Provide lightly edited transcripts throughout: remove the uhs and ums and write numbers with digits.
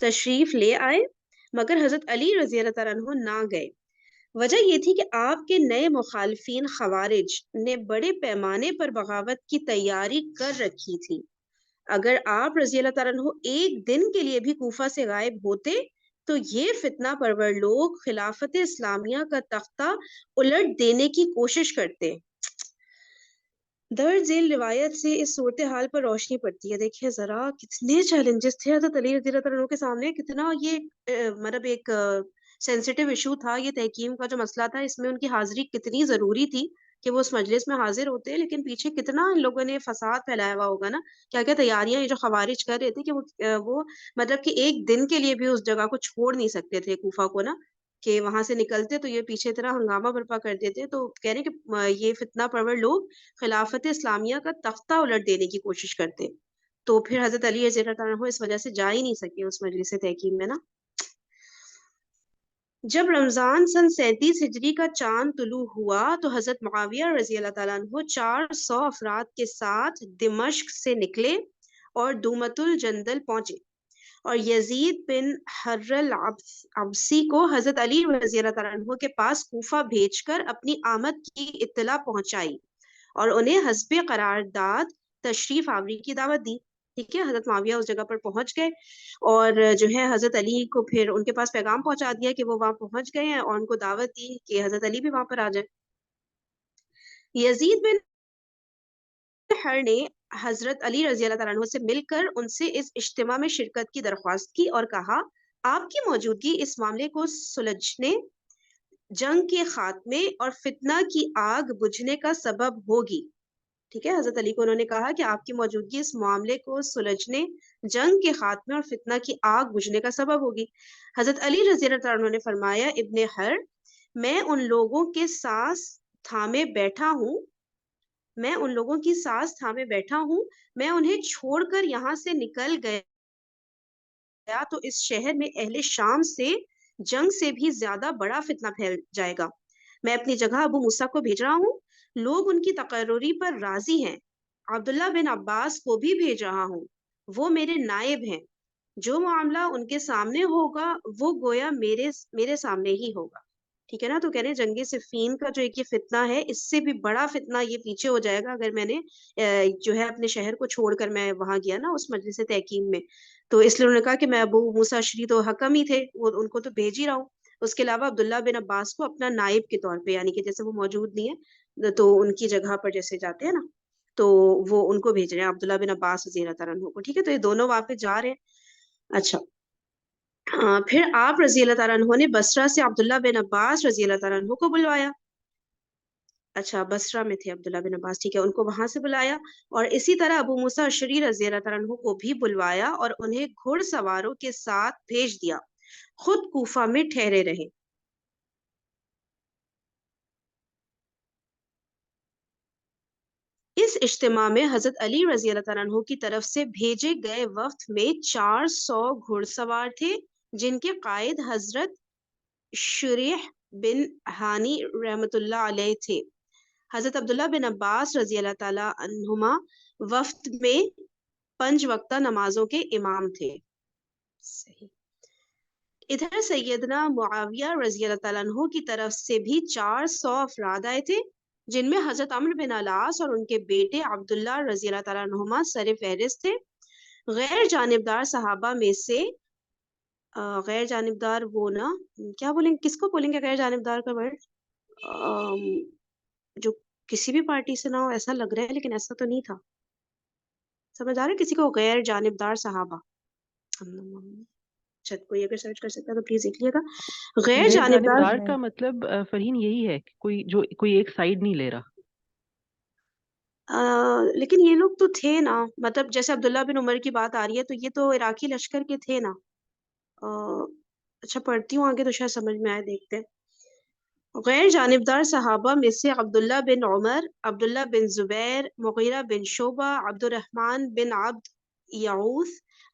تشریف لے آئے مگر حضرت علی رضی اللہ تعالیٰ عنہ نہ گئے۔ وجہ یہ تھی کہ آپ کے نئے مخالفین خوارج نے بڑے پیمانے پر بغاوت کی تیاری کر رکھی تھی۔ اگر آپ رضی اللہ تعالیٰ عنہ ایک دن کے لیے بھی کوفہ سے غائب ہوتے تو یہ فتنہ پرور لوگ خلافت اسلامیہ کا تختہ الٹ دینے کی کوشش کرتے۔ درج ذیل روایت سے اس صورتحال پر روشنی پڑتی ہے۔ دیکھیے ذرا کتنے چیلنجز تھے حضرت علی رضی اللہ عنہ کے سامنے، کتنا یہ مطلب ایک سینسیٹیو ایشو تھا یہ تحکیم کا جو مسئلہ تھا، اس میں ان کی حاضری کتنی ضروری تھی کہ وہ اس مجلس میں حاضر ہوتے، لیکن پیچھے کتنا ان لوگوں نے فساد پھیلایا ہوا ہوگا نا، کیا کیا تیاریاں یہ جو خوارج کر رہے تھے کہ وہ مطلب کہ ایک دن کے لیے بھی اس جگہ کو چھوڑ نہیں سکتے تھے کوفہ کو نا، کہ وہاں سے نکلتے تو یہ پیچھے طرح ہنگامہ برپا کر دیتے۔ تو کہہ رہے کہ یہ فتنہ پرور لوگ خلافت اسلامیہ کا تختہ الٹ دینے کی کوشش کرتے، تو پھر حضرت علی رضی اللہ تعالیٰ عنہ اس وجہ سے جا ہی نہیں سکے اس مجلس تحکیم میں نا۔ جب رمضان سن 37 ہجری کا چاند طلوع ہوا تو حضرت معاویہ رضی اللہ تعالیٰ عنہ 400 افراد کے ساتھ دمشق سے نکلے اور دومت الجندل پہنچے، اور یزید بن حر العبسی کو حضرت علی رضی اللہ تعالیٰ عنہ کے پاس کوفہ بھیج کر اپنی آمد کی اطلاع پہنچائی اور انہیں حسب قرارداد تشریف آوری کی دعوت دی۔ ٹھیک ہے، حضرت معاویہ اس جگہ پر پہنچ گئے اور جو ہے حضرت علی کو پھر ان کے پاس پیغام پہنچا دیا کہ وہ وہاں پہنچ گئے ہیں، اور ان کو دعوت دی کہ حضرت علی بھی وہاں پر آ جائے۔ یزید بن حر نے حضرت علی رضی اللہ تعالیٰ عنہ سے مل کر ان سے اس اجتماع میں شرکت کی درخواست کی اور کہا آپ کی موجودگی اس معاملے کو سلجھنے، جنگ کے خاتمے اور فتنہ کی آگ بجھنے کا سبب ہوگی۔ ٹھیک ہے، حضرت علی کو انہوں نے کہا کہ آپ کی موجودگی اس معاملے کو سلجھنے، جنگ کے خاتمے اور فتنہ کی آگ بجھنے کا سبب ہوگی۔ حضرت علی رضی اللہ عنہ نے فرمایا ابن حر، میں ان لوگوں کے سانس تھامے بیٹھا ہوں، میں ان لوگوں کی سانس تھامے بیٹھا ہوں، میں انہیں چھوڑ کر یہاں سے نکل گیا تو اس شہر میں اہل شام سے جنگ سے بھی زیادہ بڑا فتنہ پھیل جائے گا۔ میں اپنی جگہ ابو موسیٰ کو بھیج رہا ہوں، لوگ ان کی تقرری پر راضی ہیں۔ عبداللہ بن عباس کو بھی بھیج رہا ہوں، وہ میرے نائب ہیں، جو معاملہ ان کے سامنے ہوگا وہ گویا میرے سامنے ہی ہوگا۔ ٹھیک ہے نا، تو کہہ رہے ہیں جنگ صفین کا جو ایک یہ فتنہ ہے، اس سے بھی بڑا فتنہ یہ پیچھے ہو جائے گا اگر میں نے جو ہے اپنے شہر کو چھوڑ کر میں وہاں گیا نا اس مجلس تحکیم میں۔ تو اس لیے انہوں نے کہا کہ میں ابو موسیٰ اشعری تو حکم ہی تھے، وہ ان کو تو بھیج ہی رہا ہوں، اس کے علاوہ عبداللہ بن عباس کو اپنا نائب کے طور پہ، یعنی کہ جیسے وہ موجود نہیں ہے تو ان کی جگہ پر جیسے جاتے ہیں نا، تو وہ ان کو بھیج رہے ہیں، عبداللہ بن عباس رضی اللہ تعالیٰ عنہ کو۔ ٹھیک ہے، تو یہ دونوں وہاں پہ جا رہے ہیں۔ اچھا، پھر آپ رضی اللہ تعالیٰ عنہ نے بصرہ سے عبداللہ بن عباس رضی اللہ تعالیٰ عنہ کو بلوایا۔ اچھا، بصرہ میں تھے عبداللہ بن عباس، ٹھیک ہے، ان کو وہاں سے بلایا، اور اسی طرح ابو موسیٰ اشعری رضی اللہ تعالیٰ عنہ کو بھی بلوایا اور انہیں گھڑ سواروں کے ساتھ بھیج دیا، خود کوفہ میں ٹھہرے رہے۔ اس اجتماع میں حضرت علی رضی اللہ تعالیٰ عنہ کی طرف سے بھیجے گئے وفد میں 400 گھڑ سوار تھے، جن کے قائد حضرت شریح بن ہانی رحمت اللہ علیہ تھے۔ حضرت عبداللہ بن عباس رضی اللہ تعالیٰ عنہما وفد میں 5 وقتہ نمازوں کے امام تھے۔ صحیح۔ ادھر سیدنا معاویہ رضی اللہ تعالیٰ عنہ کی طرف سے بھی 400 افراد آئے تھے، جن میں حضرت عمرو بن العاص اور ان کے بیٹے عبداللہ رضی اللہ تعالیٰ عنہما سر فہرست تھے۔ غیر جانبدار صحابہ میں سے غیر جانبدار وہ نا، کیا بولیں گے، کس کو بولیں گے غیر جانبدار کا ورڈ، جو کسی بھی پارٹی سے نہ ہو، ایسا لگ رہا ہے لیکن ایسا تو نہیں تھا، سمجھ آ رہا ہے کسی کو غیر جانبدار صحابہ، کوئی اگر سرچ کر سکتا ہے تو پلیز دیکھ لیے گا۔ غیر غیر جانبدار جانبدار کا مطلب فرحین یہی ہے کہ کوئی ایک سائیڈ نہیں لے رہا۔ لیکن یہ لوگ تو تھے نا، مطلب جیسے عبداللہ بن عمر کی بات آ رہی ہے تو یہ تو عراقی لشکر کے تھے نا۔ اچھا پڑھتی ہوں آگے تو شاید سمجھ میں آئے، دیکھتے ہیں۔ غیر جانبدار صحابہ میں سے عبداللہ بن عمر، عبداللہ بن زبیر، مغیرہ بن شعبہ، عبد الرحمن بن عبد یعوث،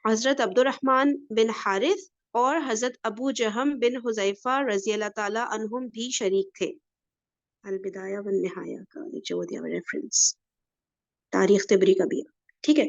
حضرت عبد الرحمن بن حارث اور حضرت ابو جہم بن حذیفہ رضی اللہ تعالیٰ عنہم بھی شریک تھے۔ البدایہ والنہایہ کا نیچے وہ دیا ریفرنس، تاریخ طبری کا بھی، ٹھیک ہے۔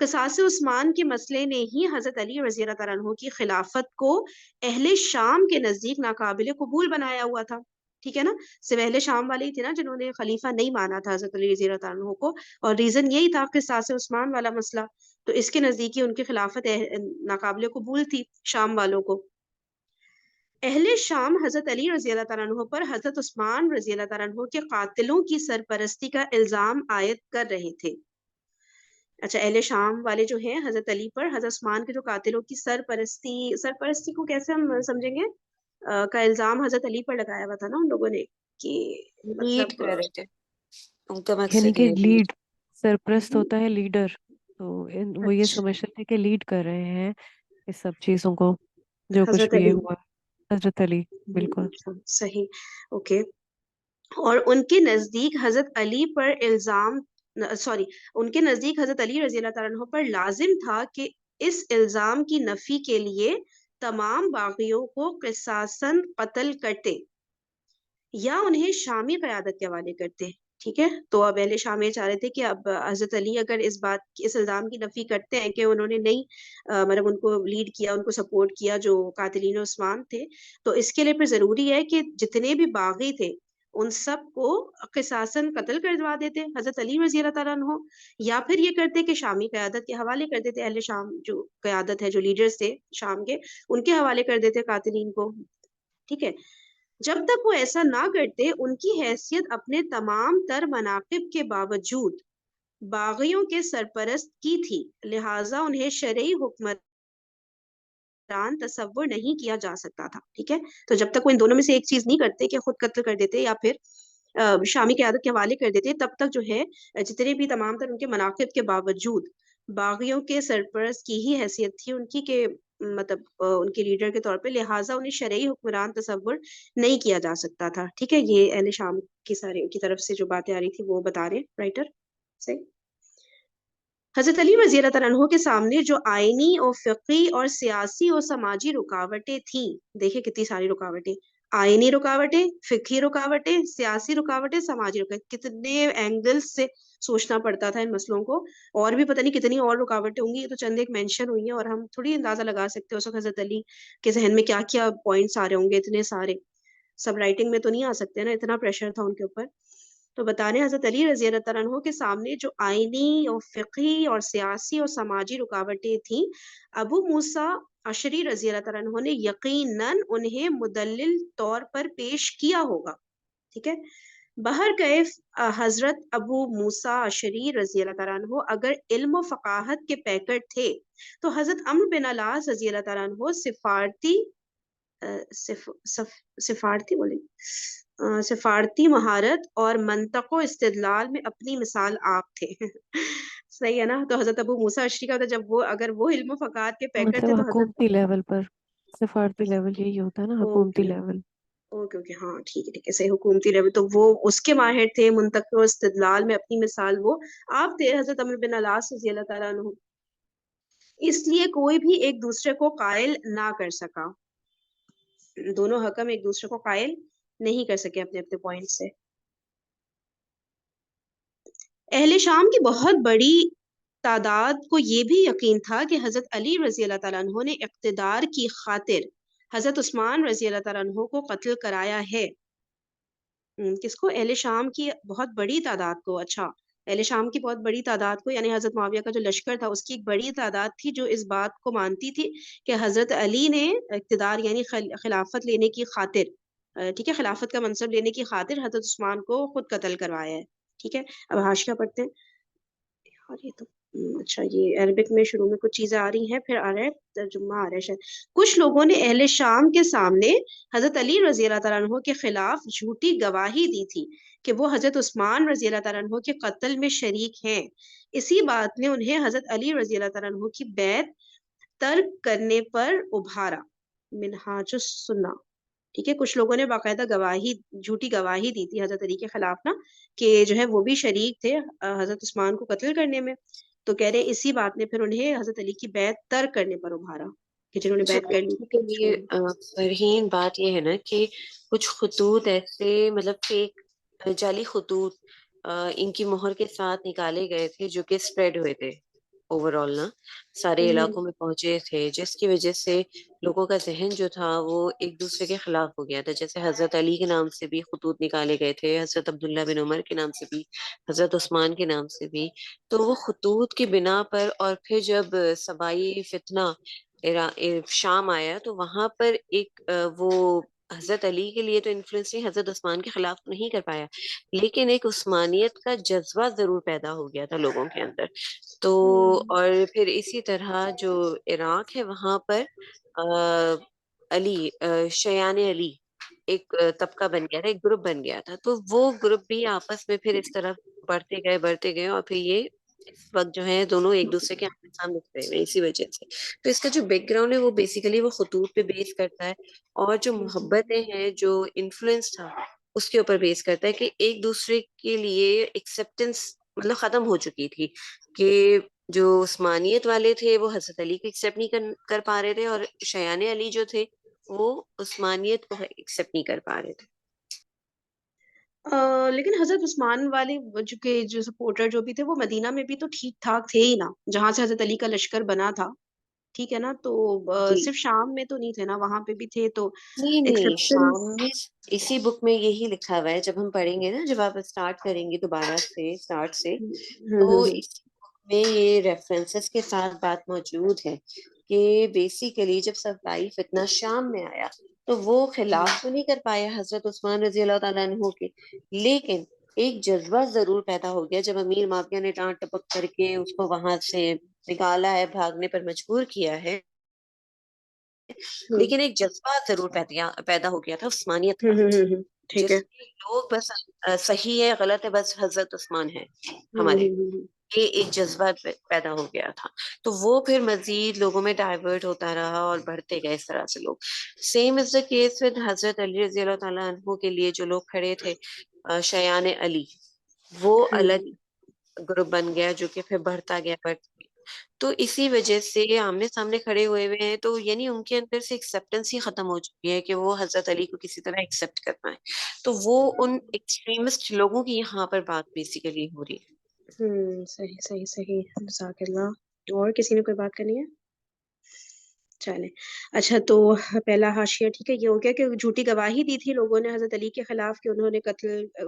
قصاص عثمان کے مسئلے نے ہی حضرت علی رضی اللہ تعالیٰ عنہ کی خلافت کو اہل شام کے نزدیک ناقابل قبول بنایا ہوا تھا. ٹھیک ہے نا, صرف اہل شام والے ہی تھے نا جنہوں نے خلیفہ نہیں مانا تھا حضرت علی رضی اللہ تعالیٰ عنہ کو, اور ریزن یہی تھا قصاص عثمان والا مسئلہ. تو اس کے نزدیک ہی ان کی خلافت ناقابل قبول تھی شام والوں کو. اہل شام حضرت علی رضی اللہ تعالیٰ عنہ پر حضرت عثمان رضی اللہ تعالیٰ عنہ کے قاتلوں کی سرپرستی کا الزام عائد کر رہے تھے. اچھا, اہل شام والے جو ہیں حضرت علی پر حضرت عثمان کے جو قاتلوں کی سرپرستی کو کیسے ہم سمجھیں گے, کا الزام حضرت علی پر لگایا ہوا تھا نا ان لوگوں نے کہ لیڈ مطلب کر رہے تھے, ان کا یعنی مقصد کہ یہ ہے لیڈ سرپرست ہوتا ہے لیڈر, تو وہ یہ اچھا, سمجھتے تھے کہ لیڈ کر رہے ہیں اس سب چیزوں کو, جو کچھ حضرت بھی یہ علی. ہوا. حضرت علی, بالکل. صحیح, اوکے. اور ان کے نزدیک حضرت علی پر ان کے نزدیک حضرت علی رضی اللہ تعالیٰ عنہ پر لازم تھا کہ اس الزام کی نفی کے لیے تمام باغیوں کو قصاصاً قتل کرتے یا انہیں شامی قیادت کے حوالے کرتے. ٹھیک ہے, تو اب اہل شام یہ چاہ رہے تھے کہ اب حضرت علی اگر اس الزام کی نفی کرتے ہیں کہ انہوں نے نہیں مطلب ان کو لیڈ کیا, ان کو سپورٹ کیا جو قاتلین عثمان تھے, تو اس کے لیے پھر ضروری ہے کہ جتنے بھی باغی تھے ان سب کو قصاصاً قتل کروا دیتے حضرت علی رضی اللہ تعالیٰ عنہ, یا پھر یہ کرتے کہ شامی قیادت کے حوالے کر دیتے, اہل شام جو قیادت ہے, جو لیڈرز تھے شام کے, ان کے حوالے کر دیتے قاتلین کو. ٹھیک ہے, جب تک وہ ایسا نہ کرتے ان کی حیثیت اپنے تمام تر مناقب کے باوجود باغیوں کے سرپرست کی تھی, لہٰذا انہیں شرعی حکمران تصور نہیں کیا جا سکتا تھا. ٹھیک ہے, تو جب تک وہ ان دونوں میں سے ایک چیز نہیں کرتے کہ خود قتل کر دیتے یا پھر شامی قیادت کے حوالے کر دیتے, تب تک جو ہے جتنے بھی تمام تر ان کے مناقب کے باوجود باغیوں کے سرپرست کی ہی حیثیت تھی ان کی کہ مطلب ان کے لیڈر کے طور پہ, لہٰذا انہیں شرعی حکمران تصور نہیں کیا جا سکتا تھا. ٹھیک ہے, یہ اہل شام کی طرف سے جو باتیں آ رہی تھی وہ بتا رہے رائٹر. صحیح. حضرت علی رضی اللہ تعالیٰ عنہ کے سامنے جو آئینی اور فقہی اور سیاسی اور سماجی رکاوٹیں تھیں, دیکھیں کتنی ساری رکاوٹیں, آئینی رکاوٹیں, فقہی رکاوٹیں, سیاسی رکاوٹیں, سماجی رکاوٹیں, کتنے اینگلز سے سوچنا پڑتا تھا ان مسئلوں کو, اور بھی پتہ نہیں کتنی اور رکاوٹیں ہوں گی. یہ تو چند ایک مینشن ہوئی ہیں اور ہم تھوڑی اندازہ لگا سکتے ہیں اس وقت حضرت علی کے ذہن میں کیا کیا پوائنٹس آ رہے ہوں گے, اتنے سارے سب رائٹنگ میں تو نہیں آ سکتے نا, اتنا پریشر تھا ان کے اوپر. تو بتانے حضرت علی رضی اللہ تعالیٰ عنہ کے سامنے جو آئینی اور فقہی اور سیاسی اور سماجی رکاوٹیں تھیں, ابو موسیٰ اشعری رضی اللہ تعالیٰ عنہ نے یقیناً انہیں مدلل طور پر پیش کیا ہوگا. ٹھیک ہے, بہرکیف حضرت ابو موسیٰ اشعری رضی اللہ تعالیٰ عنہ اگر علم و فقاہت کے پیکر تھے تو حضرت عمرو بن العاص رضی اللہ تعالیٰ عنہ سفارتی مہارت اور منطق و استدلال میں اپنی مثال آپ تھے. صحیح ہے نا, تو حضرت ابو موسیٰ اشعری کا جب وہ اگر وہ علم و فقاہت کے پیکر تھے مطلب تو حضرت حکومتی لیول پر, سفارتی لیول یہی ہوتا ہے نا, حکومتی اوکے لیول. اوکے ہاں ٹھیک ہے صحیح, حکومتی لیول تو وہ اس کے ماہر تھے, منطق و استدلال میں اپنی مثال وہ آپ تھے حضرت عمرو بن العاص رضی اللہ تعالیٰ عنہ. اس لیے کوئی بھی ایک دوسرے کو قائل نہ کر سکا, دونوں حکم ایک دوسرے کو قائل نہیں کر سکے اپنے اپنے پوائنٹ سے. اہل شام کی بہت بڑی تعداد کو یہ بھی یقین تھا کہ حضرت علی رضی اللہ تعالیٰ عنہ نے اقتدار کی خاطر حضرت عثمان رضی اللہ تعالیٰ عنہ کو قتل کرایا ہے. کس کو؟ اہل شام کی بہت بڑی تعداد کو. اچھا, اہل شام کی بہت بڑی تعداد کو یعنی حضرت معاویہ کا جو لشکر تھا اس کی ایک بڑی تعداد تھی جو اس بات کو مانتی تھی کہ حضرت علی نے اقتدار یعنی خلافت لینے کی خاطر, ٹھیک ہے, خلافت کا منصب لینے کی خاطر حضرت عثمان کو خود قتل کروایا ہے. ٹھیک ہے, اب حاشیہ پڑھتے ہیں. اور یہ تو اچھا, یہ عربک میں شروع میں کچھ چیزیں آ رہی ہیں, پھر آ رہا ہے ترجمہ آ رہا ہے شاید. کچھ لوگوں نے اہل شام کے سامنے حضرت علی رضی اللہ تعالیٰ عنہ کے خلاف جھوٹی گواہی دی تھی کہ وہ حضرت عثمان رضی اللہ تعالیٰ عنہ کے قتل میں شریک ہیں. اسی بات نے انہیں حضرت علی رضی اللہ تعالیٰ عنہ کی بیعت ترک کرنے پر ابھارا. منہاج السنہ. ٹھیک ہے, کچھ لوگوں نے باقاعدہ جھوٹی گواہی دی تھی حضرت علی کے خلاف نا, کہ جو ہے وہ بھی شریک تھے حضرت عثمان کو قتل کرنے میں. تو کہہ رہے اسی بات نے پھر انہیں حضرت علی کی بیعت ترک کرنے پر ابھارا کہ جنہوں نے بیعت کر لی کے لیے فرحین بات یہ ہے نا کہ کچھ خطوط ایسے مطلب فیک جعلی خطوط ان کی مہر کے ساتھ نکالے گئے تھے جو کہ اسپریڈ ہوئے تھے. اوور آل نا سارے علاقوں میں پہنچے تھے، جس کی وجہ سے لوگوں کا ذہن جو تھا وہ ایک دوسرے کے خلاف ہو گیا تھا. جیسے حضرت علی کے نام سے بھی خطوط نکالے گئے تھے، حضرت عبداللہ بن عمر کے نام سے بھی، حضرت عثمان کے نام سے بھی. تو وہ خطوط کی بنا پر، اور پھر جب صبائی فتنہ شام آیا تو وہاں پر ایک وہ حضرت علی کے لیے تو انفلوئنس نہیں، حضرت عثمان کے خلاف تو نہیں کر پایا، لیکن ایک عثمانیت کا جذبہ ضرور پیدا ہو گیا تھا لوگوں کے اندر. تو اور پھر اسی طرح جو عراق ہے وہاں پر علی شیان علی ایک طبقہ بن گیا تھا، ایک گروپ بن گیا تھا. تو وہ گروپ بھی آپس میں پھر اس طرح بڑھتے گئے اور پھر یہ اس وقت جو ہے دونوں ایک دوسرے کے آمنے سامنے کھڑے ہوئے اسی وجہ سے. تو اس کا جو بیک گراؤنڈ ہے وہ بیسیکلی وہ خطوط پہ بیس کرتا ہے، اور جو محبتیں ہیں، جو انفلوئنس تھا اس کے اوپر بیس کرتا ہے کہ ایک دوسرے کے لیے ایکسپٹینس مطلب ختم ہو چکی تھی، کہ جو عثمانیت والے تھے وہ حضرت علی کو ایکسپٹ نہیں کر پا رہے تھے، اور شیان علی جو تھے وہ عثمانیت کو ایکسپٹ نہیں کر پا رہے تھے. لیکن حضرت عثمان والے جو سپورٹر جو بھی تھے وہ مدینہ میں بھی تو ٹھیک ٹھاک تھے ہی نا، جہاں سے حضرت علی کا لشکر بنا تھا، ٹھیک ہے نا. تو جی صرف شام میں تو نہیں تھے نا، وہاں پہ بھی تھے. تو نہیں، شام ایکسپٹینس. میں اسی بک میں یہی لکھا ہوا ہے. جب ہم پڑھیں گے نا، جب آپ اسٹارٹ کریں گے دوبارہ سے اسٹارٹ سے، تو اس میں یہ ریفرنسز کے ساتھ بات موجود ہے کہ بیسیکلی جب صفائی فتنہ شام میں آیا تو وہ خلاف تو نہیں کر پایا حضرت عثمان رضی اللہ تعالیٰ عنہ کے، لیکن ایک جذبہ ضرور پیدا ہو گیا جب امیر معاویہ نے ڈانٹ ٹپک کر کے اس کو وہاں سے نکالا ہے، بھاگنے پر مجبور کیا ہے. لیکن ایک جذبہ ضرور پیدا ہو گیا تھا عثمانیت کا، ٹھیک ہے. جس میں لوگ بس صحیح ہے غلط ہے بس حضرت عثمان ہے ہمارے، یہ ایک جذبہ پیدا ہو گیا تھا. تو وہ پھر مزید لوگوں میں ڈائیورٹ ہوتا رہا اور بڑھتے گئے اس طرح سے لوگ. Same is the case with حضرت علی رضی اللہ تعالیٰ عنہ کے لیے جو لوگ کھڑے تھے شیان علی، وہ الگ گروپ بن گیا جو کہ پھر بڑھتا گیا. تو اسی وجہ سے آمنے سامنے کھڑے ہوئے ہیں، تو یعنی ان کے اندر سے ایکسپٹینس ہی ختم ہو چکی ہے کہ وہ حضرت علی کو کسی طرح ایکسپٹ کر پائیں. تو وہ ان ایکسٹریمسٹ لوگوں کی یہاں پر بات بیسیکلی ہو رہی ہے. صحیح صحیح صحیح. جزاک اللہ. اور کسی نے کوئی بات کرنی ہے؟ چلے. اچھا، تو پہلا حاشیہ ٹھیک ہے یہ ہو گیا کہ جھوٹی گواہی دی تھی لوگوں نے حضرت علی کے خلاف کہ انہوں نے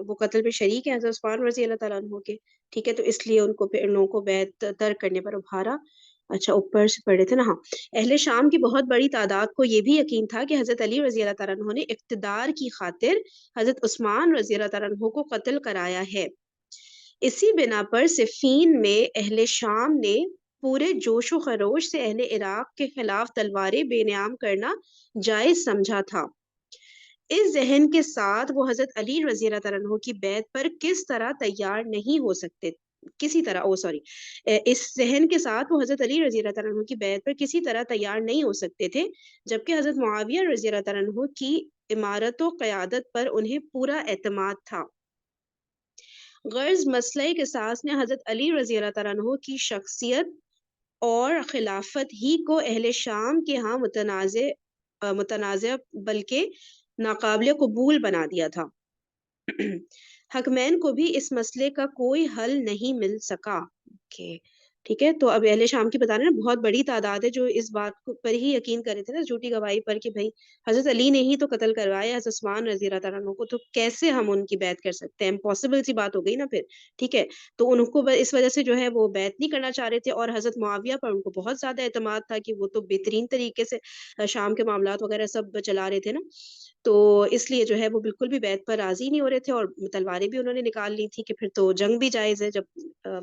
وہ قتل میں شریک ہیں حضرت عثمان رضی اللہ تعالیٰ عنہ کے، ٹھیک ہے. تو اس لیے ان لوگوں کو بیعت ترک کرنے پر ابھارا. اچھا، اوپر سے پڑھے تھے نا. ہاں، اہل شام کی بہت بڑی تعداد کو یہ بھی یقین تھا کہ حضرت علی رضی اللہ تعالیٰ عنہ نے اقتدار کی خاطر حضرت عثمان رضی اللہ تعالیٰ عنہ کو قتل کرایا ہے. اسی بنا پر صفین میں اہل شام نے پورے جوش و خروش سے اہل عراق کے خلاف تلواریں بے نیام کرنا جائز سمجھا تھا. اس ذہن کے ساتھ وہ حضرت علی رضی اللہ تعالیٰ عنہ کی بیعت پر کس طرح تیار نہیں ہو سکتے اس ذہن کے ساتھ وہ حضرت علی رضی اللہ تعالیٰ عنہ کی بیعت پر کسی طرح تیار نہیں ہو سکتے تھے، جبکہ حضرت معاویہ رضی اللہ تعالیٰ عنہ کی امارت و قیادت پر انہیں پورا اعتماد تھا. غرض مسئلہ قصاص نے حضرت علی رضی اللہ تعالیٰ عنہ کی شخصیت اور خلافت ہی کو اہل شام کے ہاں متنازع بلکہ ناقابل قبول بنا دیا تھا. حکمین کو بھی اس مسئلے کا کوئی حل نہیں مل سکا. ٹھیک ہے. تو اب اہل شام کی بتا رہے ہیں بہت بڑی تعداد ہے جو اس بات پر ہی یقین کرے تھے نا، جھوٹی گواہی پر، کہ بھائی حضرت علی نے ہی تو قتل کروایا حضرت عثمان رضی اللہ تعالیٰ عنہ کو، تو کیسے ہم ان کی بیعت کر سکتے ہیں؟ امپاسبل سی بات ہو گئی نا پھر. ٹھیک ہے. تو ان کو اس وجہ سے جو ہے وہ بیعت نہیں کرنا چاہ رہے تھے، اور حضرت معاویہ پر ان کو بہت زیادہ اعتماد تھا کہ وہ تو بہترین طریقے سے شام کے معاملات وغیرہ سب چلا رہے تھے نا. تو اس لیے جو ہے وہ بالکل بھی بیعت پر راضی نہیں ہو رہے تھے، اور تلواریں بھی انہوں نے نکال لی تھی کہ پھر تو جنگ بھی جائز ہے. جب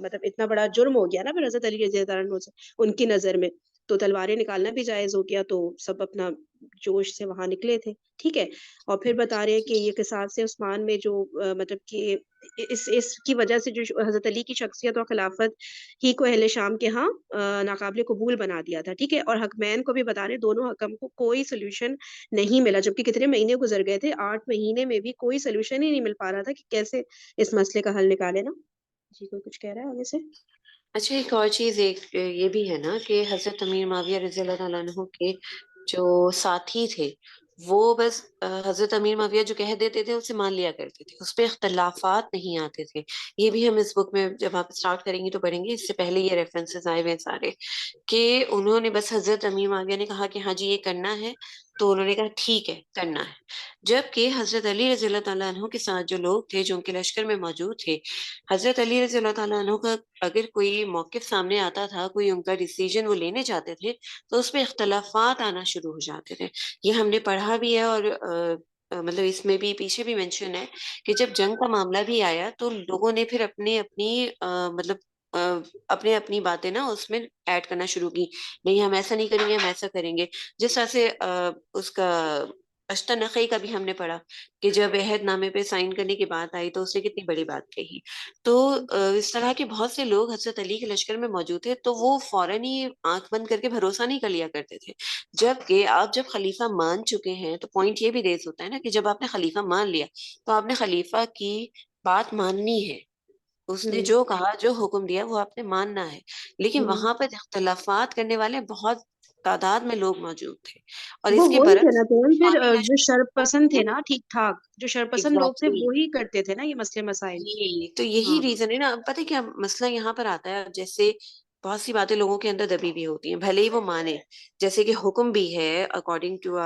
مطلب اتنا بڑا جرم ہو گیا نا پھر حضرت علی رضی اللہ عنہ سے ان کی نظر میں، تو تلواریں نکالنا بھی جائز ہو گیا. تو سب اپنا جوش سے وہاں نکلے تھے. ٹھیک ہے. اور پھر بتا رہے ہیں کہ یہ قصاص عثمان میں جو مطلب کہ اس کی وجہ سے جو حضرت علی کی شخصیت اور خلافت ہی کو اہل شام کے ہاں ناقابل قبول بنا دیا تھا. ٹھیک ہے. اور حکمین کو بھی بتا رہے دونوں حکم کو کوئی سولوشن نہیں ملا، جبکہ کتنے مہینے گزر گئے تھے، 8 مہینے میں بھی کوئی سولوشن ہی نہیں مل پا رہا تھا کہ کیسے اس مسئلے کا حل نکالے نا. جی، کوئی کچھ کہہ رہا ہے آگے سے؟ اچھا، ایک اور چیز یہ بھی ہے نا کہ حضرت امیر معاویہ رضی اللہ تعالیٰ عنہ کے جو ساتھی تھے وہ بس حضرت امیر معاویہ جو کہہ دیتے تھے اسے مان لیا کرتے تھے، اس پہ اختلافات نہیں آتے تھے. یہ بھی ہم اس بک میں جب آپ اسٹارٹ کریں گی تو پڑھیں گے، اس سے پہلے یہ ریفرنسز آئے ہوئے ہیں سارے، کہ انہوں نے بس حضرت امیر معاویہ نے کہا کہ ہاں جی یہ کرنا ہے، تو انہوں نے کہا ٹھیک ہے کرنا ہے. جبکہ حضرت علی رضی اللہ تعالیٰ عنہ کے ساتھ جو لوگ تھے جو ان کے لشکر میں موجود تھے، حضرت علی رضی اللہ تعالیٰ عنہ کا اگر کوئی موقف سامنے آتا تھا، کوئی ان کا ڈیسیجن وہ لینے چاہتے تھے، تو اس میں اختلافات آنا شروع ہو جاتے تھے. یہ ہم نے پڑھا بھی ہے، اور مطلب اس میں بھی پیچھے بھی مینشن ہے کہ جب جنگ کا معاملہ بھی آیا تو لوگوں نے پھر اپنی اپنی مطلب اپنے اپنی باتیں نا اس میں ایڈ کرنا شروع کی. نہیں ہم ایسا نہیں کریں گے، ہم ایسا کریں گے. جس طرح سے اس کا اشتا نقی کا بھی ہم نے پڑھا کہ جب عہد نامے پہ سائن کرنے کی بات آئی تو اس نے کتنی بڑی بات کہی. تو اس طرح کے بہت سے لوگ حضرت علی کے لشکر میں موجود تھے، تو وہ فوراً ہی آنکھ بند کر کے بھروسہ نہیں کر لیا کرتے تھے. جبکہ آپ جب خلیفہ مان چکے ہیں تو پوائنٹ یہ بھی ریز ہوتا ہے نا کہ جب آپ نے خلیفہ مان لیا تو آپ نے خلیفہ کی بات ماننی ہے. اس نے ہوں جو کہا، جو حکم دیا وہ آپ نے ماننا ہے. لیکن ہوں وہاں پر اختلافات کرنے والے بہت تعداد میں لوگ موجود تھے، اور وہ اس کے وہی تھے برعکس نا پھر شامی جو شر پسند تھے لشکر نا، ٹھیک ٹھاک جو شر پسند لوگ تھے ایگزیکٹلی. وہی کرتے تھے نا یہ مسئلے مسائل. جی تو یہی ہاں ریزن ہے نا. پتہ ہے کیا مسئلہ یہاں پر آتا ہے؟ جیسے بہت سی باتیں لوگوں کے اندر دبی بھی ہوتی ہیں، بھلے ہی وہ مانے. جیسے کہ حکم بھی ہے اکارڈنگ ٹو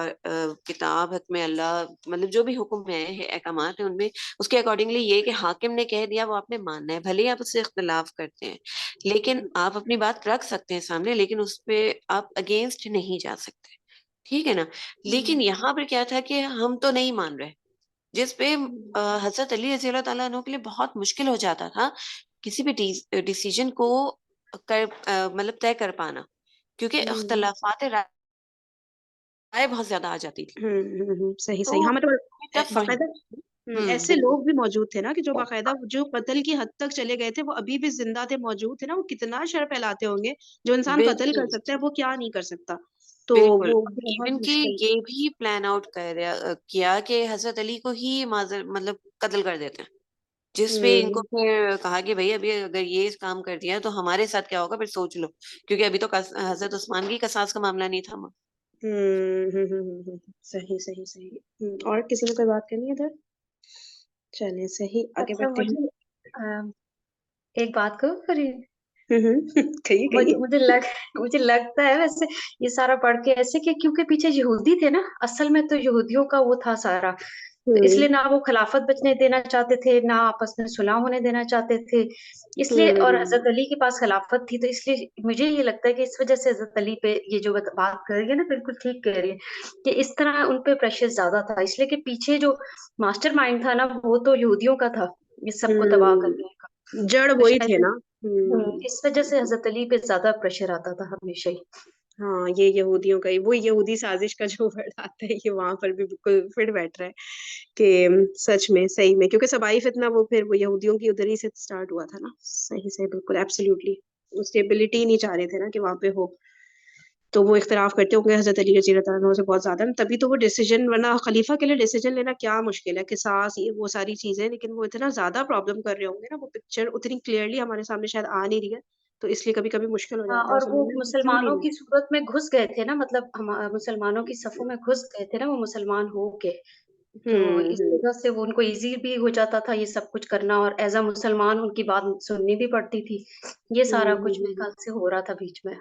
کتاب حکم اللہ، مطلب جو بھی حکم ہے احکامات ہیں ان میں اس کے اکارڈنگلی یہ کہ حاکم نے کہہ دیا وہ آپ نے ماننا ہے، بھلے ہی آپ اس سے اختلاف کرتے ہیں. لیکن آپ اپنی بات رکھ سکتے ہیں سامنے، لیکن اس پہ آپ اگینسٹ نہیں جا سکتے. ٹھیک ہے نا. لیکن یہاں پر کیا تھا کہ ہم تو نہیں مان رہے، جس پہ حضرت علی رضی اللہ تعالیٰ عنہ کے لیے بہت مشکل ہو جاتا تھا کسی بھی ڈیسیجن کو مطلب طے کر پانا، کیونکہ اختلافات رائے بہت زیادہ آ جاتی تھی. صحیح تو صحیح. ہاں مطلب ٹف تھا. باقاعدہ ایسے بالکل لوگ بھی موجود تھے نا کہ جو باقاعدہ جو قتل کی حد تک چلے گئے تھے، وہ ابھی بھی زندہ تھے، موجود تھے نا. وہ کتنا شر پھیلاتے ہوں گے. جو انسان قتل بالکل کر سکتا ہے وہ کیا نہیں کر سکتا. تو بالکل. وہ ایون بہت کہ مشکل. یہ بھی پلان آؤٹ کیا کہ حضرت علی کو ہی مطلب قتل کر دیتے ہیں، جس پہ ان کو ہوں پھر کہا کہ بھائی ابھی اگر یہ کام کر دیا تو ہمارے ساتھ کیا ہوگا پھر سوچ لو، کیونکہ ابھی تو حضرت عثمان کی قصاص کا معاملہ نہیں تھا. صحیح صحیح صحیح. اور کسی نے کوئی بات کرنی ہے ادھر؟ چلیں صحیح آگے اچھا بڑھتے ہیں. مجھے ایک بات کہوں فرید، کہیے کہیے. مجھے لگتا ہے ویسے یہ سارا پڑھ کے ایسے کہ کیونکہ پیچھے یہودی تھے نا، اصل میں تو یہودیوں کا وہ تھا سارا، تو اس لیے نہ وہ خلافت بچنے دینا چاہتے تھے، نہ آپس میں صلح ہونے دینا چاہتے تھے. اس لیے اور حضرت علی کے پاس خلافت تھی، تو اس لیے مجھے یہ لگتا ہے کہ اس وجہ سے حضرت علی پہ یہ جو بات کر رہی ہے نا بالکل ٹھیک کہہ رہی ہے کہ اس طرح ان پہ پریشر زیادہ تھا، اس لیے کہ پیچھے جو ماسٹر مائنڈ تھا نا وہ تو یہودیوں کا تھا، یہ سب کو تباہ کرنے کا. جڑ تو وہی تھے شاید نا. اس وجہ سے حضرت علی پہ زیادہ پریشر آتا تھا ہمیشہ ہی. ہاں یہ یہودیوں کا ہی، وہ یہودی سازش کا جو ورڈ آتا ہے یہ وہاں پر بھی بالکل فٹ بیٹھ رہا ہے کہ سچ میں صحیح میں، کیونکہ سبائی فتنہ وہ پھر وہ یہودیوں کی ادھر ہی سے سٹارٹ ہوا تھا نا. صحیح صحیح بالکل ایبسلیوٹلی. اسٹیبلٹی نہیں چاہ رہے تھے نا کہ وہاں پہ ہو، تو وہ اختلاف کرتے ہوں گے حضرت علی رضی اللہ عنہ سے بہت زیادہ. تبھی تو وہ ڈیسیجن، ورنہ خلیفہ کے لیے ڈیسیجن لینا کیا مشکل ہے، قصاص یہ وہ ساری چیزیں، لیکن وہ اتنا زیادہ پرابلم کر رہے ہوں گے نا، وہ پکچر اتنی کلیئرلی ہمارے سامنے شاید آ نہیں رہی ہے، تو اس لیے کبھی کبھی مشکل ہو ہاں جاتا ہے اور وہ سمجھنا کہ کیوں مسلمانوں نہیں. کی صورت میں گھس گئے تھے نا، مطلب ہم مسلمانوں کی صفوں میں گھس گئے تھے نا وہ مسلمان ہو کے، تو اس ہوں وجہ سے وہ ان کو ایزی بھی ہو جاتا تھا یہ سب کچھ کرنا، اور ایز اے مسلمان ان کی بات سننی بھی پڑتی تھی. یہ سارا کچھ میرے ہوں خیال سے ہو رہا تھا بیچ میں.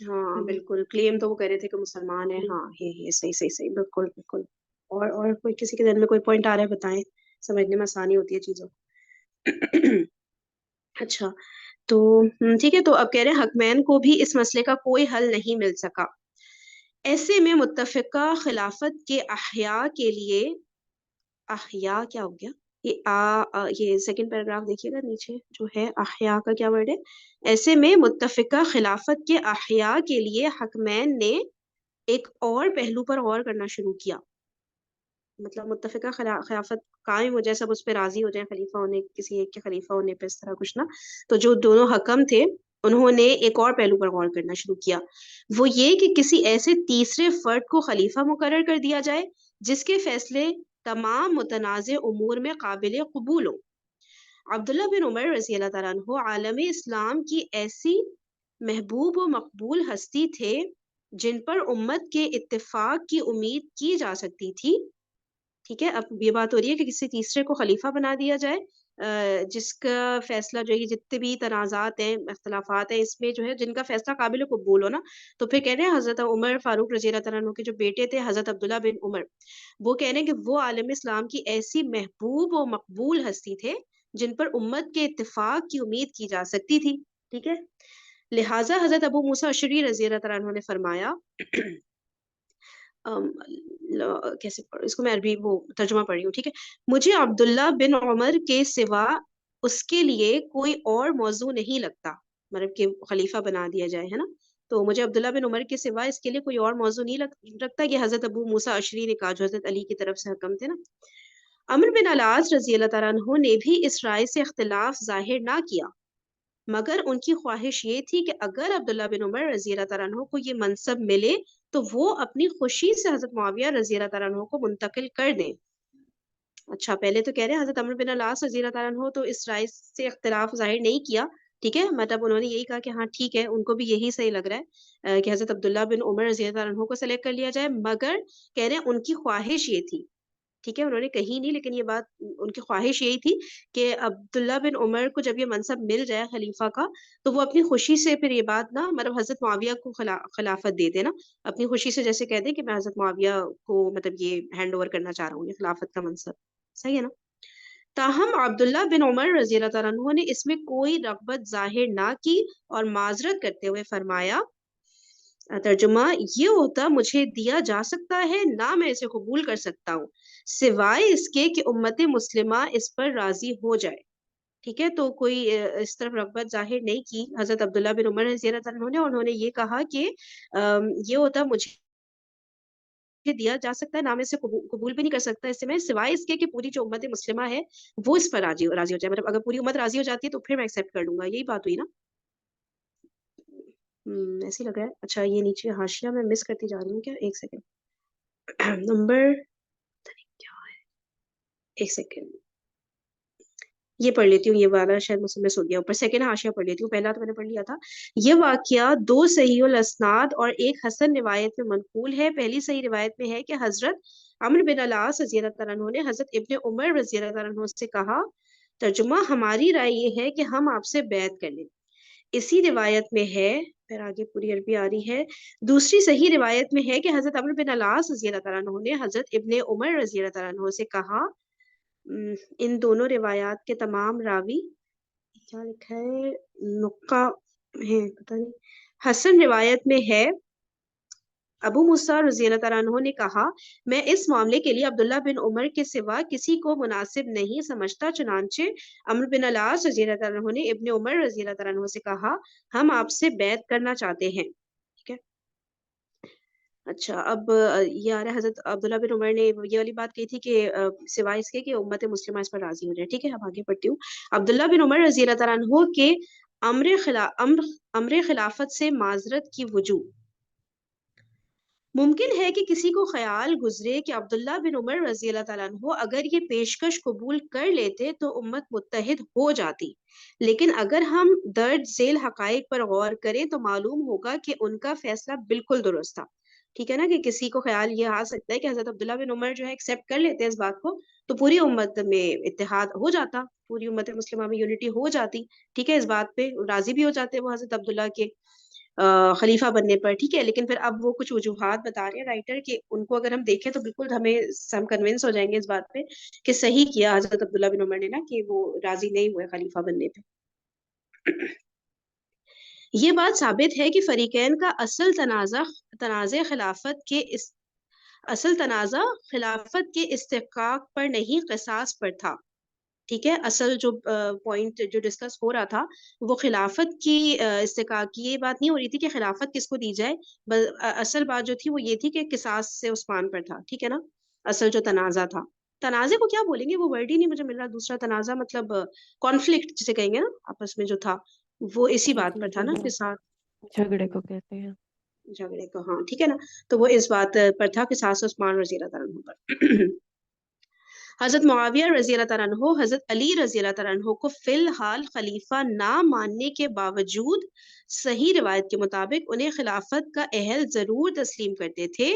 ہاں بالکل. کلیم تو وہ کہہ رہے تھے کہ مسلمان ہیں. ہاں یہ صحیح صحیح صحیح بالکل بالکل. اور کوئی کسی کے ذہن میں کوئی پوائنٹ آ رہا ہے بتائیں، سمجھنے میں آسانی ہوتی ہے چیزوں. اچھا تو ٹھیک ہے. تو اب کہہ رہے ہیں حکمین کو بھی اس مسئلے کا کوئی حل نہیں مل سکا. ایسے میں متفقہ خلافت کے احیاء کے لیے، احیاء کیا ہو گیا یہ سیکنڈ پیراگراف دیکھیے گا نیچے جو ہے احیاء کا کیا ورڈ ہے. ایسے میں متفقہ خلافت کے احیاء کے لیے حکمین نے ایک اور پہلو پر غور کرنا شروع کیا. مطلب متفقہ خلافت قائم ہو جائے، سب اس پہ راضی ہو جائیں خلیفہ ہونے، کسی ایک کے خلیفہ ہونے پہ، اس طرح کچھ نا. تو جو دونوں حکم تھے انہوں نے ایک اور پہلو پر غور کرنا شروع کیا، وہ یہ کہ کسی ایسے تیسرے فرد کو خلیفہ مقرر کر دیا جائے جس کے فیصلے تمام متنازع امور میں قابل قبول ہوں. عبداللہ بن عمر رضی اللہ تعالیٰ عنہ عالم اسلام کی ایسی محبوب و مقبول ہستی تھے جن پر امت کے اتفاق کی امید کی جا سکتی تھی. ٹھیک ہے, اب یہ بات ہو رہی ہے کہ کسی تیسرے کو خلیفہ بنا دیا جائے جس کا فیصلہ جو ہے, جتنے بھی تنازعات ہیں, اختلافات ہیں, اس میں جو ہے جن کا فیصلہ قابل قبول ہو نا, تو پھر کہہ رہے ہیں حضرت عمر فاروق رضی اللہ تعالیٰ عنہ کے جو بیٹے تھے حضرت عبداللہ بن عمر, وہ کہہ رہے ہیں کہ وہ عالم اسلام کی ایسی محبوب و مقبول ہستی تھے جن پر امت کے اتفاق کی امید کی جا سکتی تھی. ٹھیک ہے, لہٰذا حضرت ابو موسیٰ اشعری رضی اللہ تعالیٰ عنہ نے فرمایا, کیسے اس کو میں عربی وہ ترجمہ پڑھ رہی ہوں. ٹھیک ہے, مجھے عبداللہ بن عمر کے سوا اس کے لیے کوئی اور موضوع نہیں لگتا, مطلب کہ خلیفہ بنا دیا جائے, ہے نا, تو مجھے عبداللہ بن عمر کے سوا اس کے لیے کوئی اور موضوع نہیں لگتا. یہ حضرت ابو موسیٰ اشعری نے کہا جو حضرت علی کی طرف سے حکم تھے نا. عمرو بن العاص رضی اللہ تعالیٰ عنہ نے بھی اس رائے سے اختلاف ظاہر نہ کیا, مگر ان کی خواہش یہ تھی کہ اگر عبداللہ بن عمر رضی اللہ تعالیٰ عنہ کو یہ منصب ملے تو وہ اپنی خوشی سے حضرت معاویہ رضی اللہ تعالیٰ عنہ کو منتقل کر دیں. اچھا, پہلے تو کہہ رہے ہیں حضرت عمرو بن العاص رضی اللہ تعالیٰ عنہ تو اس رائے سے اختلاف ظاہر نہیں کیا. ٹھیک ہے, مطلب انہوں نے یہی کہا کہ ہاں ٹھیک ہے, ان کو بھی یہی صحیح لگ رہا ہے کہ حضرت عبداللہ بن عمر رضی اللہ تعالیٰ عنہ کو سلیکٹ کر لیا جائے, مگر کہہ رہے ہیں ان کی خواہش یہ تھی. ٹھیک ہے, انہوں نے کہی نہیں, لیکن یہ بات ان کی خواہش یہی تھی کہ عبداللہ بن عمر کو جب یہ منصب مل جائے خلیفہ کا تو وہ اپنی خوشی سے پھر یہ بات نا, مطلب حضرت معاویہ کو خلافت دے دے نا, اپنی خوشی سے جیسے کہہ دیں کہ میں حضرت معاویہ کو مطلب یہ ہینڈ اوور کرنا چاہ رہا ہوں, یہ خلافت کا منصب. صحیح ہے نا. تاہم عبداللہ بن عمر رضی اللہ تعالیٰ عنہ نے اس میں کوئی رغبت ظاہر نہ کی اور معذرت کرتے ہوئے فرمایا, ترجمہ, یہ ہوتا مجھے دیا جا سکتا ہے, نہ میں اسے قبول کر سکتا ہوں سوائے اس کے کہ امت مسلمہ اس پر راضی ہو جائے. ٹھیک ہے, تو کوئی اس طرف رغبت ظاہر نہیں کی حضرت عبداللہ بن عمر رضی اللہ تعالیٰ عنہ نے, اور انہوں نے یہ کہا کہ یہ ہوتا مجھے دیا جا سکتا ہے, نہ میں اسے قبول بھی نہیں کر سکتا اس سے میں, سوائے اس کے کہ پوری جو امت مسلمہ ہے وہ اس پر راضی ہو جائے. مطلب اگر پوری امت راضی ہو جاتی ہے تو پھر میں ایکسیپٹ کر لوں گا, یہی بات ہوئی نا. ایسے لگ رہا ہے. اچھا, یہ نیچے حاشیہ میں مس کرتی جا رہی ہوں کیا, ایک سیکنڈ, نمبر کیا ہے, ایک سیکنڈ یہ پڑھ لیتی ہوں, یہ والا شاید مجھ سے مس ہو گیا, اوپر سیکنڈ حاشیہ پڑھ لیتی ہوں, پہلا تو میں نے پڑھ لیا تھا. یہ واقعہ 2 صحیح الاسناد اور ایک حسن روایت میں منقول ہے. پہلی صحیح روایت میں ہے کہ حضرت عمرو بن العاص رضی اللہ تعالیٰ عنہ نے حضرت ابن عمر رضی اللہ تعالیٰ عنہ سے کہا, ترجمہ, ہماری رائے یہ ہے کہ ہم آپ سے بیعت کر لیں. اسی روایت میں ہے, پھر آگے پوری عربی آ رہی ہے, دوسری صحیح روایت میں ہے کہ حضرت عمرو بن العاص رضی اللہ تعالیٰ عنہ نے حضرت ابن عمر رضی اللہ تعالیٰ عنہ سے کہا. ان دونوں روایات کے تمام راوی, کیا لکھا ہے, نقہ ہے پتہ نہیں. حسن روایت میں ہے, ابو موسیٰ رضی اللہ تعالیٰ عنہ نے کہا, میں اس معاملے کے لیے عبداللہ بن عمر کے سوا کسی کو مناسب نہیں سمجھتا, چنانچہ عمرو بن العاص رضی اللہ تعالیٰ عنہ نے ابن عمر رضی اللہ تعالیٰ عنہ سے کہا, ہم آپ سے بیعت کرنا چاہتے ہیں. ٹھیک ہے. اچھا, اب یہ آ رہا ہے, حضرت عبداللہ بن عمر نے یہ والی بات کہی تھی کہ سوائے اس کے کہ امت مسلمہ اس پر راضی ہو جائے. ٹھیک ہے, اب آگے پڑھتی ہوں. عبداللہ بن عمر رضی اللہ تعالیٰ عنہ کے امر خلافت سے معذرت کی وجوہ, ممکن ہے کہ کسی کو خیال گزرے کہ عبداللہ بن عمر رضی اللہ تعالیٰ عنہ اگر یہ پیشکش قبول کر لیتے تو امت متحد ہو جاتی, لیکن اگر ہم درج ذیل حقائق پر غور کریں تو معلوم ہوگا کہ ان کا فیصلہ بالکل درست تھا. ٹھیک ہے نا, کہ کسی کو خیال یہ آ سکتا ہے کہ حضرت عبداللہ بن عمر جو ہے ایکسیپٹ کر لیتے اس بات کو تو پوری امت میں اتحاد ہو جاتا, پوری امت مسلمہ میں یونٹی ہو جاتی. ٹھیک ہے, اس بات پہ راضی بھی ہو جاتے وہ حضرت عبداللہ کے خلیفہ بننے پر. ٹھیک ہے, لیکن پھر اب وہ کچھ وجوہات بتا رہے ہیں رائٹر کہ ان کو اگر ہم دیکھیں تو بالکل ہم کنونس ہو جائیں گے اس بات پہ کہ صحیح کیا حضرت عبداللہ بن عمر نے نا, کہ وہ راضی نہیں ہوئے خلیفہ بننے پہ. یہ بات ثابت ہے کہ فریقین کا اصل تنازع خلافت کے استحقاق پر نہیں, قصاص پر تھا. ٹھیک ہے, اصل جو پوائنٹ جو ڈسکس ہو رہا تھا وہ خلافت کی استحقاق کی, یہ بات نہیں ہو رہی تھی کہ خلافت کس کو دی جائے, اصل بات جو تھی وہ یہ تھی کہ قصاص سے عثمان پر تھا. ٹھیک ہے نا, اصل جو تنازع تھا, تنازع کو کیا بولیں گے, وہ ورڈ ہی نہیں مجھے مل رہا. دوسرا تنازع مطلب کانفلکٹ جسے کہیں گے نا آپس میں جو تھا, وہ اسی بات پر تھا نا, جھگڑے کو کہتے ہیں, جھگڑے کو. ہاں ٹھیک ہے نا, تو وہ اس بات پر تھا, قصاص عثمان رضی اللہ تعالیٰ عنہ پر. حضرت معاویہ رضی اللہ تعالیٰ عنہ حضرت علی رضی اللہ تعالیٰ عنہ کو فی الحال خلیفہ نہ ماننے کے باوجود صحیح روایت کے مطابق انہیں خلافت کا اہل ضرور تسلیم کرتے تھے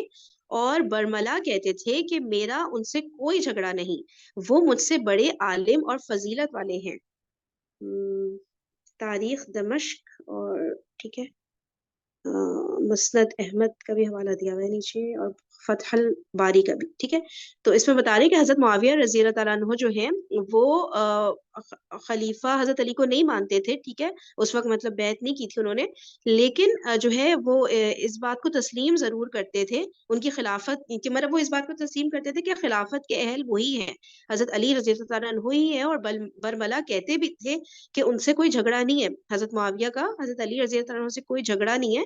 اور برملا کہتے تھے کہ میرا ان سے کوئی جھگڑا نہیں، وہ مجھ سے بڑے عالم اور فضیلت والے ہیں۔ تاریخ دمشق اور ٹھیک ہے مسند احمد کا بھی حوالہ دیا ہوا ہے نیچے، اور فتح الباری کا بھی، ٹھیک ہے۔ تو اس میں بتا رہے ہیں کہ حضرت معاویہ رضی اللہ تعالیٰ عنہ جو ہیں وہ خلیفہ حضرت علی کو نہیں مانتے تھے، ٹھیک ہے، اس وقت مطلب بیعت نہیں کی تھی انہوں نے، لیکن جو ہے وہ اس بات کو تسلیم ضرور کرتے تھے ان کی خلافت کہ مطلب وہ اس بات کو تسلیم کرتے تھے کہ خلافت کے اہل وہی ہیں، حضرت علی رضی اللہ تعالیٰ عنہ ہی ہیں، اور برملا کہتے بھی تھے کہ ان سے کوئی جھگڑا نہیں ہے، حضرت معاویہ کا حضرت علی رضی اللہ تعالیٰ عنہ سے کوئی جھگڑا نہیں ہے،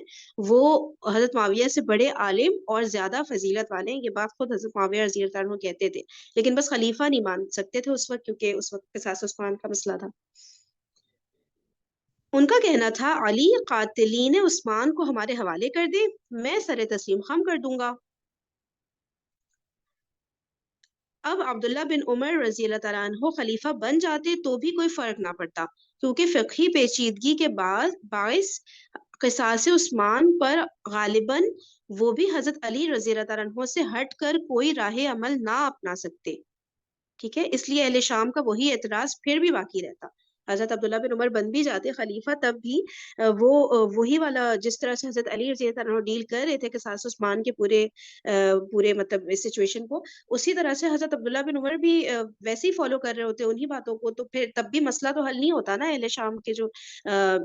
وہ حضرت معاویہ سے بڑے عالم اور زیادہ فضیلت والے ہیں، یہ بات خود حضرت معاویہ رضی اللہ عنہ کہتے تھے، لیکن بس خلیفہ نہیں مان سکتے تھے اس وقت کیونکہ اس وقت قصاص عثمان کا مسئلہ تھا۔ ان کا کہنا تھا علی قاتلین عثمان کو ہمارے حوالے کر دے، میں سر تسلیم خم کر دوں گا۔ اب عبداللہ بن عمر رضی اللہ تعالیٰ عنہ خلیفہ بن جاتے تو بھی کوئی فرق نہ پڑتا، کیونکہ فقہی پیچیدگی کے باعث قصاص عثمان پر غالباً وہ بھی حضرت علی رضی اللہ تعالیٰ عنہ سے ہٹ کر کوئی راہ عمل نہ اپنا سکتے، ٹھیک ہے، اس لیے اہل شام کا وہی اعتراض پھر بھی باقی رہتا۔ حضرت عبداللہ بن عمر بن بھی جاتے خلیفہ تب بھی وہ وہی والا جس طرح سے حضرت علی رضی اللہ عنہ ڈیل کر رہے تھے قصاص عثمان کے پورے مطلب اس سچویشن کو، اسی طرح سے حضرت عبداللہ بن عمر بھی ویسے ہی فالو کر رہے ہوتے انہی باتوں کو، تو پھر تب بھی مسئلہ تو حل نہیں ہوتا نا، اہل شام کے جو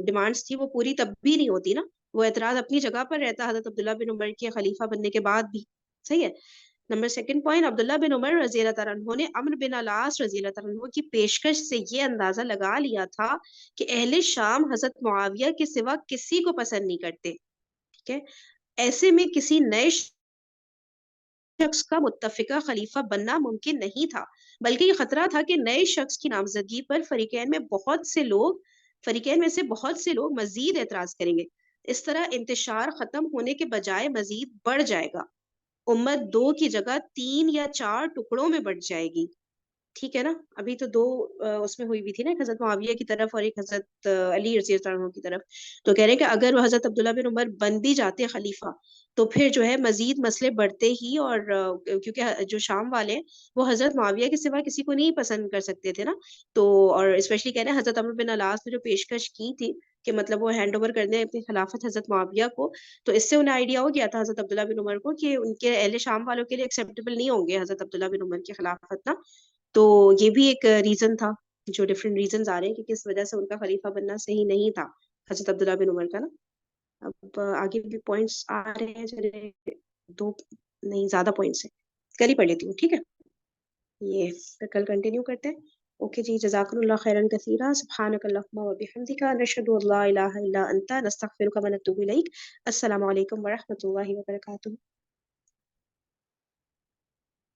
ڈیمانڈس تھی وہ پوری تب بھی نہیں ہوتی نا، وہ اعتراض اپنی جگہ پر رہتا حضرت عبداللہ بن عمر کے خلیفہ بننے کے بعد بھی، صحیح ہے۔ نمبر سیکنڈ پوائنٹ، عبداللہ بن عمر رضی اللہ تعالیٰ عنہ نے عمرو بن العاص رضی اللہ تعالیٰ عنہ کی پیشکش سے یہ اندازہ لگا لیا تھا کہ اہل شام حضرت معاویہ کے سوا کسی کو پسند نہیں کرتے، ٹھیک ہے، ایسے میں کسی نئے شخص کا متفقہ خلیفہ بننا ممکن نہیں تھا، بلکہ یہ خطرہ تھا کہ نئے شخص کی نامزدگی پر فریقین میں سے بہت سے لوگ مزید اعتراض کریں گے، اس طرح انتشار ختم ہونے کے بجائے مزید بڑھ جائے گا، امت 2 کی جگہ 3 یا 4 ٹکڑوں میں بٹ جائے گی، ٹھیک ہے نا۔ ابھی تو 2 اس میں ہوئی بھی تھی نا، ایک حضرت معاویہ کی طرف اور ایک حضرت علی رضی اللہ عنہ کی طرف، تو کہہ رہے ہیں کہ اگر وہ حضرت عبداللہ بن عمر بن بھی جاتے خلیفہ تو پھر جو ہے مزید مسئلے بڑھتے ہی، اور کیونکہ جو شام والے وہ حضرت معاویہ کے سوا کسی کو نہیں پسند کر سکتے تھے نا، تو اور اسپیشلی کہہ رہے ہیں حضرت عمرو بن العاص نے جو پیشکش کی تھی کہ مطلب وہ ہینڈ اوور کر دیں اپنی خلافت حضرت معاویہ کو، تو اس سے انہیں آئیڈیا ہو گیا تھا حضرت عبداللہ بن عمر کو کہ ان کے اہل شام والوں کے لیے ایکسیپٹیبل نہیں ہوں گے حضرت عبداللہ بن عمر کی خلافت نا، تو یہ بھی ایک ریزن تھا، جو ڈفرینٹ ریزنز آ رہے ہیں کہ کس وجہ سے ان کا خلیفہ بننا صحیح نہیں تھا حضرت عبداللہ بن عمر کا نا۔ اب آگے بھی پوائنٹس آ رہے ہیں، چلے 2 نہیں زیادہ پوائنٹس ہیں، کل ہی پڑھ لیتی ہوں، ٹھیک ہے، یہ پھر کل کنٹینیو کرتے ہیں۔ اوکے جی، جزاکم اللہ خیرا کثیرا، سبحانک اللہم و بحمدک، نشہد ان لا الہ الا انت، نستغفرک و نتوب الیک۔ السلام علیکم ورحمۃ اللہ وبرکاتہ۔